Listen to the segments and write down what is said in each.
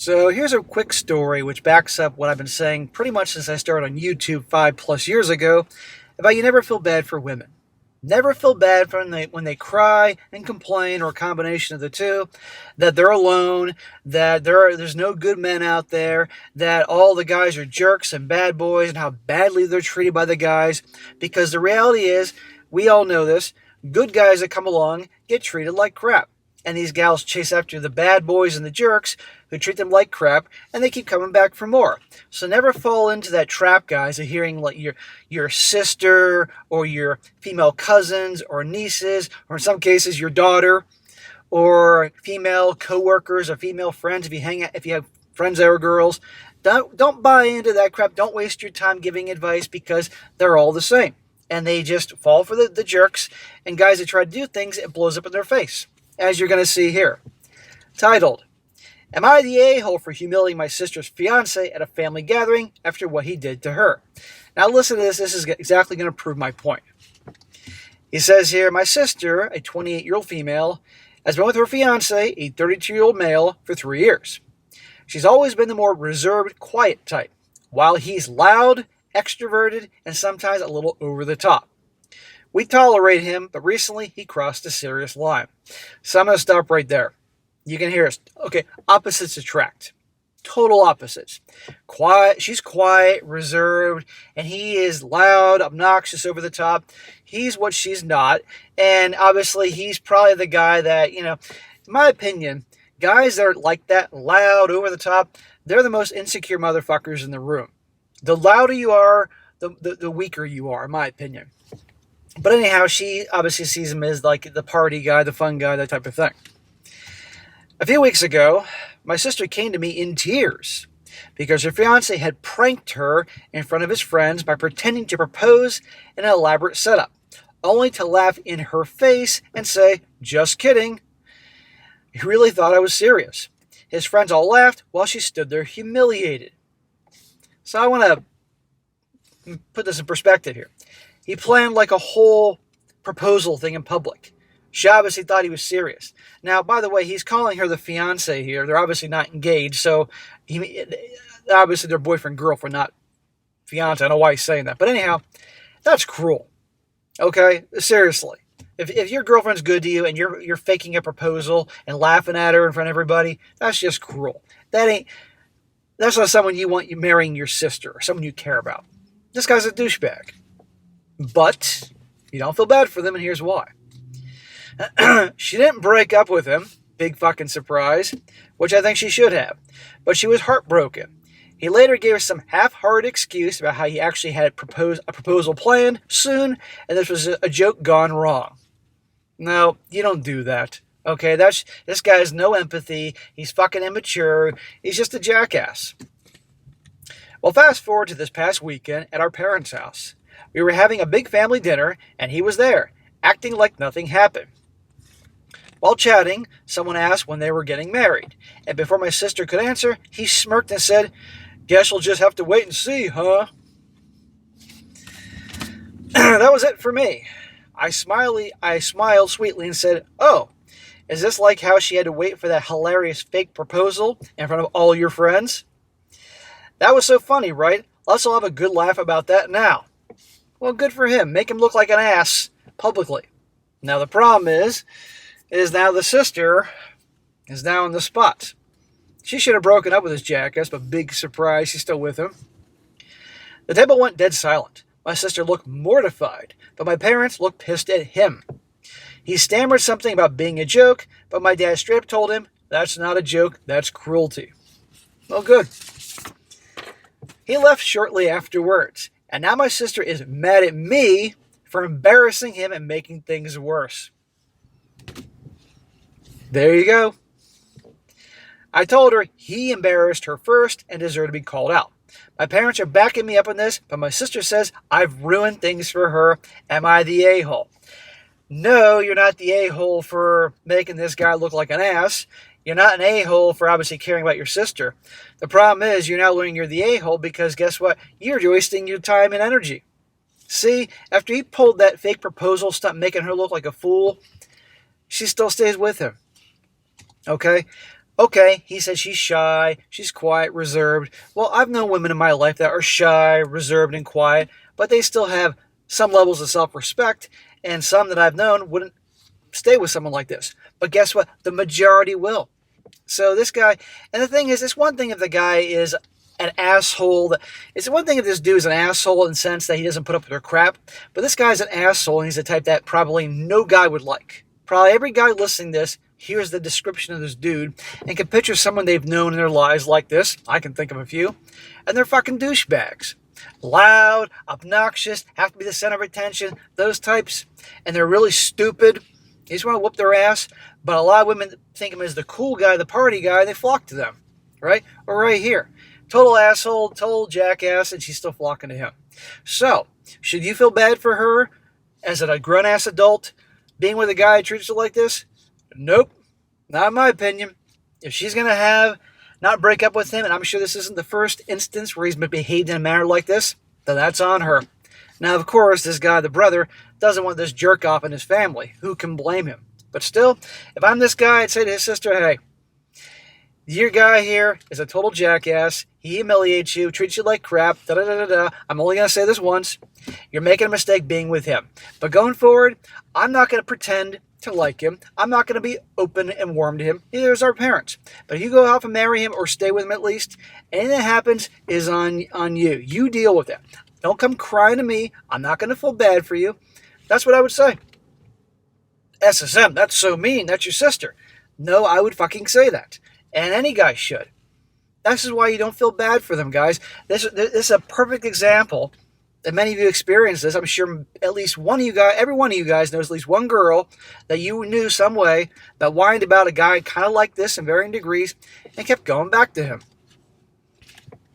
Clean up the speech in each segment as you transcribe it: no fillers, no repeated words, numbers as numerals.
So here's a quick story which backs up what I've been saying pretty much since I started on YouTube 5+ years ago about you never feel bad for women. Never feel bad for when they cry and complain, or a combination of the two, that they're alone, that there's no good men out there, that all the guys are jerks and bad boys, and how badly they're treated by the guys. Because the reality is, we all know this, good guys that come along get treated like crap. And these gals chase after the bad boys and the jerks who treat them like crap, and they keep coming back for more. So never fall into that trap, guys, of hearing like your sister or your female cousins or nieces, or in some cases your daughter, or female coworkers or female friends if you have friends that are girls. Don't buy into that crap. Don't waste your time giving advice, because they're all the same. And they just fall for the jerks, and guys that try to do things, it blows up in their face, as you're going to see here. Titled, Am I the a-hole for humiliating my sister's fiancé at a family gathering after what he did to her? Now listen to this. This is exactly going to prove my point. He says here, my sister, a 28-year-old female, has been with her fiancé, a 32-year-old male, for 3 years. She's always been the more reserved, quiet type, while he's loud, extroverted, and sometimes a little over the top. We tolerate him, but recently he crossed a serious line. So I'm going to stop right there. You can hear us. Okay, opposites attract. Total opposites. Quiet. She's quiet, reserved, and he is loud, obnoxious, over the top. He's what she's not. And obviously he's probably the guy that, in my opinion, guys that are like that, loud, over the top, they're the most insecure motherfuckers in the room. The louder you are, the weaker you are, in my opinion. But anyhow, she obviously sees him as like the party guy, the fun guy, that type of thing. A few weeks ago, my sister came to me in tears because her fiancé had pranked her in front of his friends by pretending to propose in an elaborate setup, only to laugh in her face and say, "Just kidding." He really thought I was serious. His friends all laughed while she stood there humiliated. So I want to put this in perspective here. He planned like a whole proposal thing in public. She obviously thought he was serious. Now, by the way, he's calling her the fiancé here. They're obviously not engaged, so obviously they're boyfriend-girlfriend, not fiancé. I don't know why he's saying that. But anyhow, that's cruel. Okay? Seriously. If your girlfriend's good to you and you're faking a proposal and laughing at her in front of everybody, that's just cruel. That's not someone you want you marrying your sister or someone you care about. This guy's a douchebag. But you don't feel bad for them, and here's why. She didn't break up with him, big fucking surprise, which I think she should have, but she was heartbroken. He later gave us some half-hearted excuse about how he actually had a proposal planned soon, and this was a joke gone wrong. No, you don't do that. Okay, this guy has no empathy. He's fucking immature. He's just a jackass. Well, fast forward to this past weekend at our parents' house. We were having a big family dinner, and he was there, acting like nothing happened. While chatting, someone asked when they were getting married, and before my sister could answer, he smirked and said, "Guess we'll just have to wait and see, huh?" That was it for me. I smiled sweetly and said, "Oh, is this like how she had to wait for that hilarious fake proposal in front of all your friends?" That was so funny, right? Let's all have a good laugh about that now. Well, good for him. Make him look like an ass publicly. Now the problem is now the sister is now in the spot. She should have broken up with his jackass, but big surprise, she's still with him. The table went dead silent. My sister looked mortified, but my parents looked pissed at him. He stammered something about being a joke, but my dad straight up told him, "That's not a joke, that's cruelty." Well, good. He left shortly afterwards, and now my sister is mad at me for embarrassing him and making things worse. There you go. I told her he embarrassed her first and deserved to be called out. My parents are backing me up on this, but my sister says I've ruined things for her. Am I the a-hole? No, you're not the a-hole for making this guy look like an ass. You're not an a-hole for obviously caring about your sister. The problem is you're now learning you're the a-hole because guess what? You're wasting your time and energy. See, after he pulled that fake proposal stunt making her look like a fool, she still stays with him. Okay? Okay, he said she's shy, she's quiet, reserved. Well, I've known women in my life that are shy, reserved, and quiet, but they still have some levels of self respect, and some that I've known wouldn't stay with someone like this. But guess what? The majority will. So this guy, and the thing is, it's one thing if the guy is an asshole. It's one thing if this dude is an asshole in the sense that he doesn't put up with their crap, but this guy's an asshole, and he's the type that probably no guy would like. Probably every guy listening to this hears the description of this dude and can picture someone they've known in their lives like this. I can think of a few. And they're fucking douchebags. Loud, obnoxious, have to be the center of attention, those types. And they're really stupid. They just want to whoop their ass. But a lot of women think of him as the cool guy, the party guy, and they flock to them. Right? Or right here. Total asshole, total jackass, and she's still flocking to him. So, should you feel bad for her as a grown-ass adult being with a guy who treats her like this? Nope. Not in my opinion. If she's going to not break up with him, and I'm sure this isn't the first instance where he's been behaved in a manner like this, then that's on her. Now, of course, this guy, the brother, doesn't want this jerk off in his family. Who can blame him? But still, if I'm this guy, I'd say to his sister, hey, your guy here is a total jackass. He humiliates you, treats you like crap, da-da-da-da-da. I'm only going to say this once. You're making a mistake being with him. But going forward, I'm not going to pretend to like him. I'm not going to be open and warm to him. Neither is our parents. But if you go off and marry him or stay with him at least, anything that happens is on you. You deal with it. Don't come crying to me. I'm not going to feel bad for you. That's what I would say. SSM, that's so mean. That's your sister. No, I would fucking say that. And any guy should. This is why you don't feel bad for them, guys. This is a perfect example that many of you experience this. I'm sure at least one of you guys, every one of you guys knows at least one girl that you knew some way that whined about a guy kind of like this in varying degrees and kept going back to him.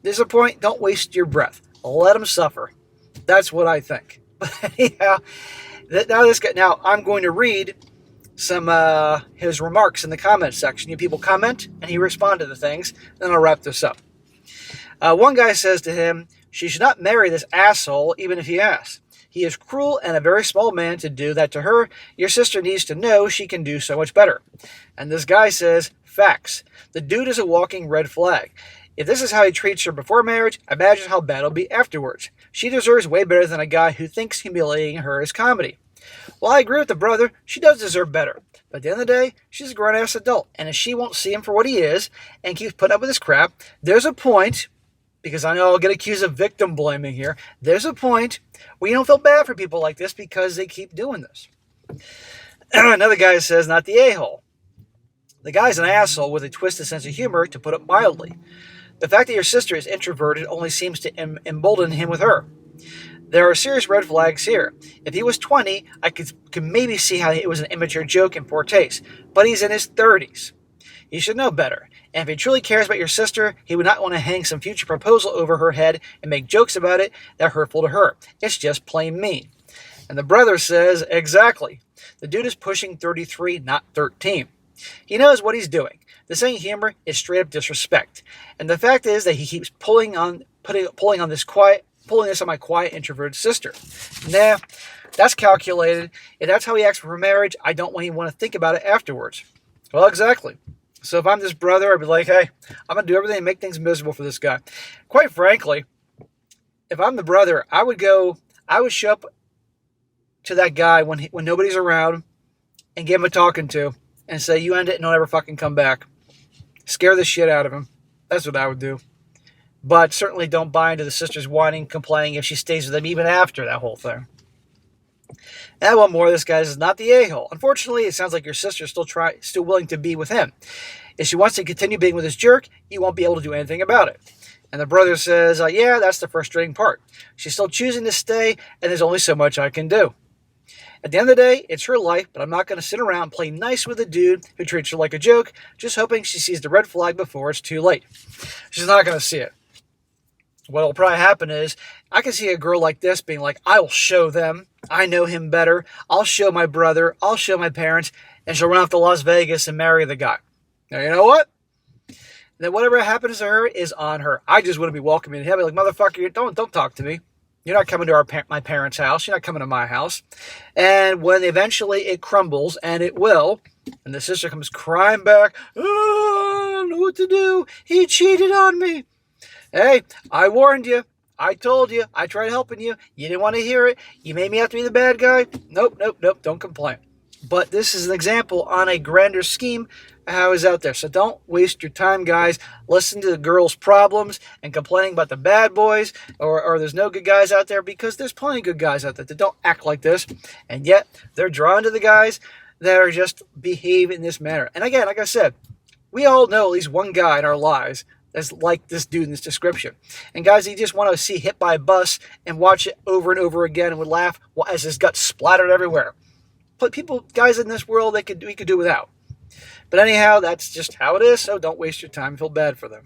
There's a point, don't waste your breath. Let him suffer. That's what I think. But anyhow, now I'm going to read some his remarks in the comment section. You people comment, and he responded to things. Then I'll wrap this up. One guy says to him, she should not marry this asshole even if he asks. He is cruel and a very small man to do that to her. Your sister needs to know she can do so much better. And this guy says, facts. The dude is a walking red flag. If this is how he treats her before marriage, imagine how bad it'll be afterwards. She deserves way better than a guy who thinks humiliating her is comedy. Well, I agree with the brother. She does deserve better. But at the end of the day, she's a grown-ass adult. And if she won't see him for what he is and keeps putting up with his crap, there's a point, because I know I'll get accused of victim blaming here, there's a point where you don't feel bad for people like this because they keep doing this. Another guy says, not the a-hole. The guy's an asshole with a twisted sense of humor, to put it mildly. The fact that your sister is introverted only seems to embolden him with her. There are serious red flags here. If he was 20, I could maybe see how it was an immature joke in poor taste. But he's in his 30s. He should know better. And if he truly cares about your sister, he would not want to hang some future proposal over her head and make jokes about it that are hurtful to her. It's just plain mean. And the brother says, exactly. The dude is pushing 33, not 13. He knows what he's doing. This ain't humor, it's straight up disrespect. And the fact is that he keeps pulling this on my quiet, introverted sister. Nah, that's calculated. If that's how he acts for marriage, I don't want him to think about it afterwards. Well, exactly. So if I'm this brother, I'd be like, hey, I'm going to do everything to make things miserable for this guy. Quite frankly, if I'm the brother, I would show up to that guy when nobody's around and give him a talking to and say, you end it and don't ever fucking come back. Scare the shit out of him. That's what I would do. But certainly don't buy into the sister's whining, complaining if she stays with him even after that whole thing. And one more, this guy is not the a-hole. Unfortunately, it sounds like your sister's still willing to be with him. If she wants to continue being with this jerk, you won't be able to do anything about it. And the brother says, yeah, that's the frustrating part. She's still choosing to stay, and there's only so much I can do. At the end of the day, it's her life, but I'm not going to sit around and play nice with a dude who treats her like a joke, just hoping she sees the red flag before it's too late. She's not going to see it. What will probably happen is, I can see a girl like this being like, I will show them. I know him better. I'll show my brother. I'll show my parents. And she'll run off to Las Vegas and marry the guy. Now, you know what? Then whatever happens to her is on her. I just wouldn't be welcoming him. I'd be like, motherfucker, don't talk to me. You're not coming to my parents' house. You're not coming to my house. And when eventually it crumbles, and it will, and the sister comes crying back, don't know what to do. He cheated on me. Hey, I warned you. I told you. I tried helping you. You didn't want to hear it. You made me have to be the bad guy. Nope, nope, nope. Don't complain. But this is an example on a grander scheme how is out there. So don't waste your time, guys. Listen to the girls' problems and complaining about the bad boys or there's no good guys out there, because there's plenty of good guys out there that don't act like this. And yet they're drawn to the guys that are just behave in this manner. And again, like I said, we all know at least one guy in our lives that's like this dude in this description. And guys, you just want to see hit by a bus and watch it over and over again and would laugh as his guts splattered everywhere. But people, guys in this world, we could do without. But anyhow, that's just how it is, so don't waste your time. Feel bad for them.